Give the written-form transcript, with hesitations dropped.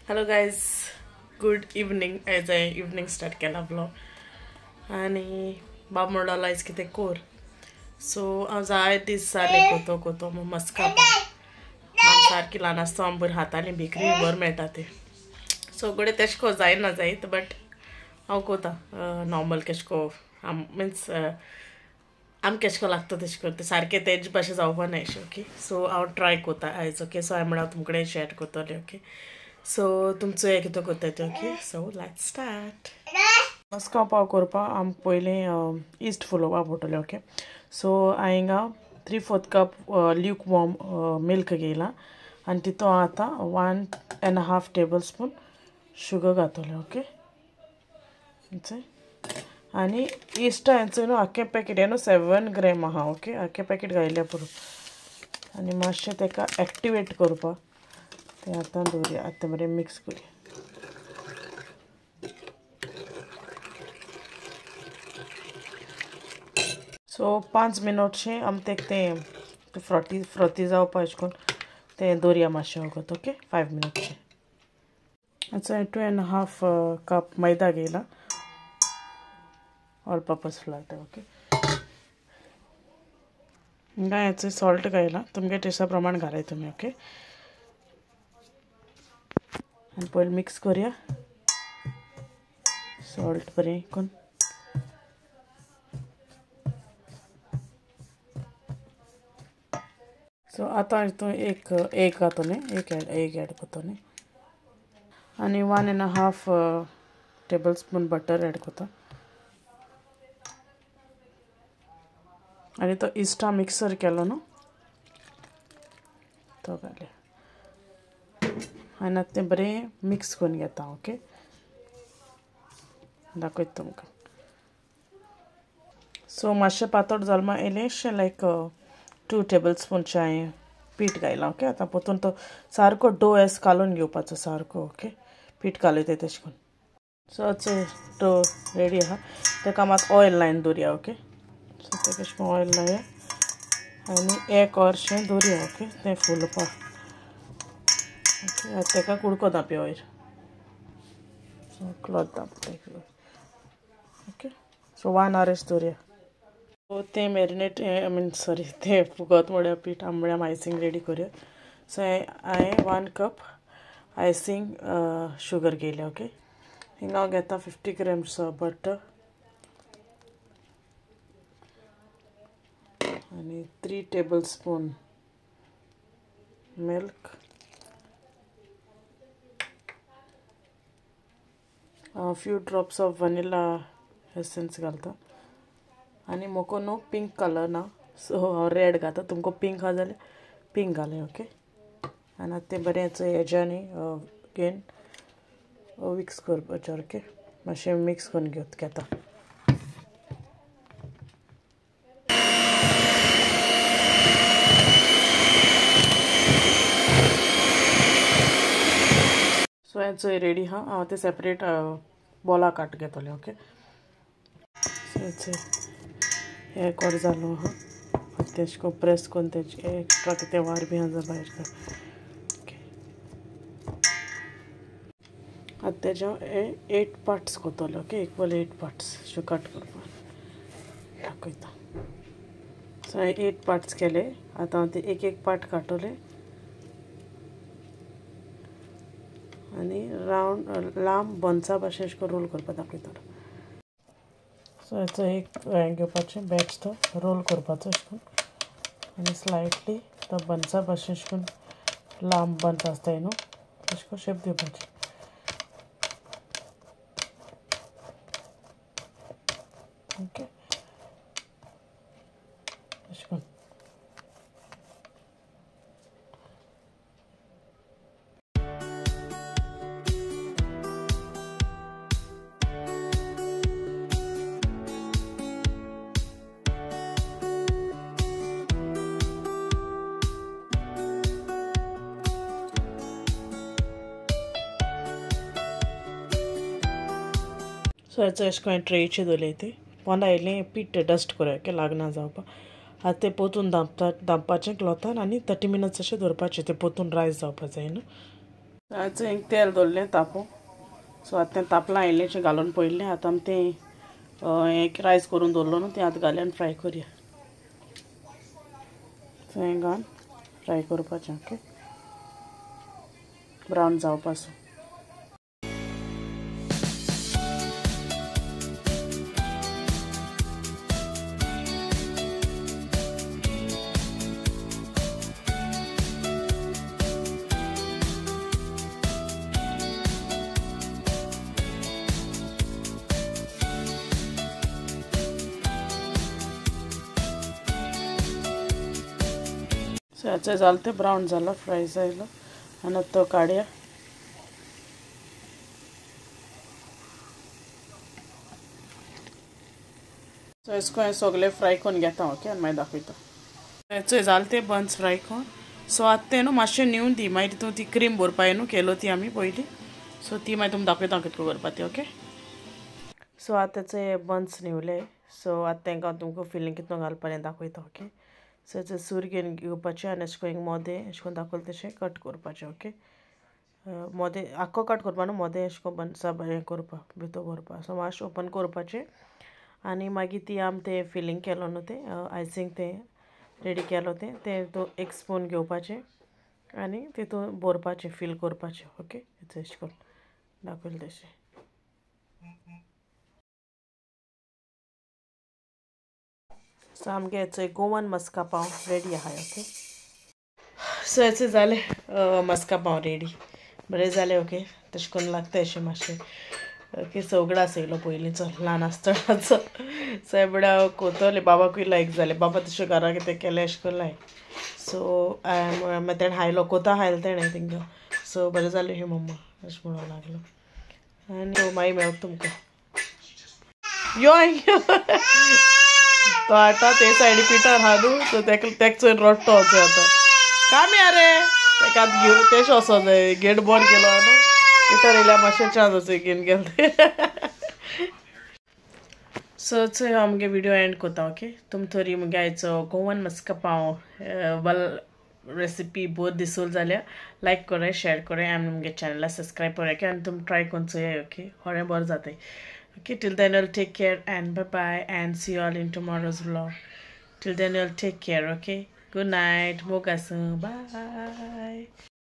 Hello guys, good evening. As a evening start केला blog आणि बाब म्हणलो आयज कितें कोर. सो हांव जाय दीस जाले कोतो मस्का पाव सारकी ल्हान आसता हांव बरी हातांनी बेकरी बरें मेळटा ते. सो गोडे तेश को जायना जायत बट हांव कोता नॉर्मल केशको मिन्स आम केशको लागता तेश करता सारकें तेज भाशे जावपा ना अशें. ओके, सो हांव ट्राय कोता आयज. ओके, सो हांवें म्हणून तुमकडेन शेअर कोतलें. ओके, सो तुमचो हे कितें कोत्ता ते. Okay, so let's start. मस्का पाव करपा आम पयलीं इस्ट फुलोवपा पडटलें. ओके, सो हांवें हिंगा 3/4 कप ल्यूक वॉर्म मिल्क घेयला आनी तितून आतां 1.5 टेबल शुगर घातलें. ओके, आनी इस्ट हेंचो न्हू आख्खें पॅकेट हे न्हू 7 ग्रॅम आहा. ओके, आख्खें पॅकेट घायल्या पुरो आनी मातशें तेका एक्टिवेट करपा ते आतां दवरया. आतां बरें मिक्स करुया. सो 5 मिनटशें आम तें फ्रोती जावपा अशें करून तें दवरया मातशें वगत. ओके, 5 मिनटशें. आतां 2.5 कप मैदा घेयला, ऑल पर्पज फ्लार ते. ओके, हिंगा हेचो सॉल्ट घायला, तुमगे टेस्टा प्रमाण घालाय तुमी. ओके, आनी पयलीं मिक्स करुया सॉल्ट बरें करून. सो आतां हितून एक एग घातलें, एग एड कोतलें आनी 1.5 टेबल स्पून बटर एड कोता आनी तो इस्टा मिक्सर केलो न्हू तो घालया आनी आतां तें बरें मिक्स करून घेता. ओके, दाखयता तुमकां. सो मातशें पातळ जालें मा इल्लेशें लायक 2 टेबल स्पूनचें हांवें पीठ घायलां. ओके, आतां पोतून तो सारको डो एस कालून घेवपाचो सारको. ओके, पीठ घालयता तेशें करून. सो डो रेडी आहा, तेका मात ऑयल लायन दवरया. ओके, सो तेका अशें करून ऑयल लाया आनी 1 वरशें दवरया. ओके, तें फुलपा. ओके, आतां तेका कुडको धांपया वयर. सो क्लॉथ धांपता. ओके, सो 1 वर अशें दवरया. सो तें मॅरिनेट तें फुगत म्हळ्यार पीठ आंबळ्या आयसींग रेडी करुया. सो हांवें 1 कप आयसींग शुगर घेयल्या. ओके, हिंगा हांव घेता 50 ग्रॅम्स बटर आनी 3 table spoon milk, few drops of vanilla essence घालता आनी मोको न्हू पिंक कलर ना, सो हांव रेड घालता. तुमकां पिंक आहा जाल्यार पिंक घालया. ओके, आनी आतां तें बरें हेज्यांनी घेवन मिक्स करपाचें. ओके, मातशें मिक्स करून घेता. सो हेचो रेडी आहा, हांव तें सेपरेट बॉला काट घेतलें. ओके, सो हेचो हे कोर जालो आहा, तेश को प्रेस करून तेजे एक्स्ट्रा कितें वार बी आहा जाल्यार भायर काड. ओके, आतां तेज्या 8 पार्ट्स कोतले. ओके, इक्वल 8 पार्ट्स अशें कट करपा दाखयता. सो हांवें 8 पार्ट्स केले. आतां हांव ते एक पार्ट काडटलें आनी रावंड लांब बन्सा भाशेन अशें करून रोल करपा दाखयतलो. सो हेचो एक हें घेवपाचें बॅच, तो रोल करपाचो अशें करून आनी स्लायटली तो बन्सा भाशेन अशें करून लांब बन्स आसताय न्हू तशें करून शेप दिवपाचें. ओके, अशें करून. सो हेचो अशें करून ट्रेचे दवरले ते पोंदा इल्लें पीठ डस्ट करूया. ओके, लागना जावपा. आतां तें पोतून धांपपाचें क्लॉथान आनी 30 मिनट्स अशें दवरपाचें. तें पोतून रायस जावपा जाय न्हू. आतां एक तेल दवरलें तापो सो आतां तें तापलां आयलें घालून पयलें आतां आमी तें एक रायस करून दवरलो न्हू तें आतां घाली आनी फ्राय करया सो हें घालून फ्राय करपाचें ओके ब्रावन जावपाचो सो हेचें जालें तें ब्रावन जालो फ्राय जालो आनी तो काडया सो एशको हें सगलें फ्राय करून घेता ओके आनी मागीर दाखयता हेचें जालें तें बन्स फ्राय करून सो आतां तें न्हू मातशें न्हिवन दी मागीर तितून ती क्रीम भरपाय न्हू केलो ती आमी पयलीं सो ती मागीर तुमकां दाखयता कितको करपा ती ओके सो आतां तेचे बन्स न्हिवले सो आतां तांकां तुमकां फिलींग कितलो घालपा हें दाखयता ओके सो हेचें सूर घेवपाचें आनी एशें कोन्न मोदें एशें कोन्न दाखयलें तशें कट करपाचें ओके मोदें आख्खो कट करपा न्हू मोदें एशें कोन्न सब हें करपा भितर भरपा सो मातशें ओपन करपाचें आनी मागीर ती आमी तें फिलींग केलो न्हू तें आयसींग तें रेडी केलो तें तो एक स्पून घेवपाचें आनी तितून भरपाचें फील करपाचें ओके हेचें एशें कोन्न दाखयलें तशें सो आमगे हेचो गोवन मस्का पाव रेडी आहाय ओके सो हेचें जालें मस्का पाव रेडी बरें जालें ओके तशें करून लागता अशें मातशें ओके सगळो आसयलो पयलींचो ल्हान आसतनाचो सो हे बडा कोतोलें बाबाकूय लायक जालें बाबा तशें घरा कितें केलें अशें करून लायक सो मागीर तेणें हायलो कोता हायलो तेणें तेंकां सो बरें जालें हे मम्मा अशें म्हणूंक लागलो आनी मागीर मेळटा तुमकां यो तो आतां ते सायडी पिटर आहा न्हू सो तेका चोयन रडटो वचूं आतां काम या रे तेका आतां घेवन तेश वचो जाय गेट बंद केलो न्हू पिटर येयल्यार मातशें चान्स वचून घेवन गेले सो चोय आमगे विडियो एंड कोता ओके तुम तरी मुगे आयचो गोवन मस्का पाव बल रेसिपी बहुत दिसूल जाल्या लायक कोराय शेअर कोराय आनी मुगे चॅनला सब्सक्रायब कोराय आनी तुम ट्राय कोन्न चोया ओके होरें बरें जाताय okay till then you'll take care and bye bye and see you all in tomorrow's vlog till then you'll take care okay good night mogasu bye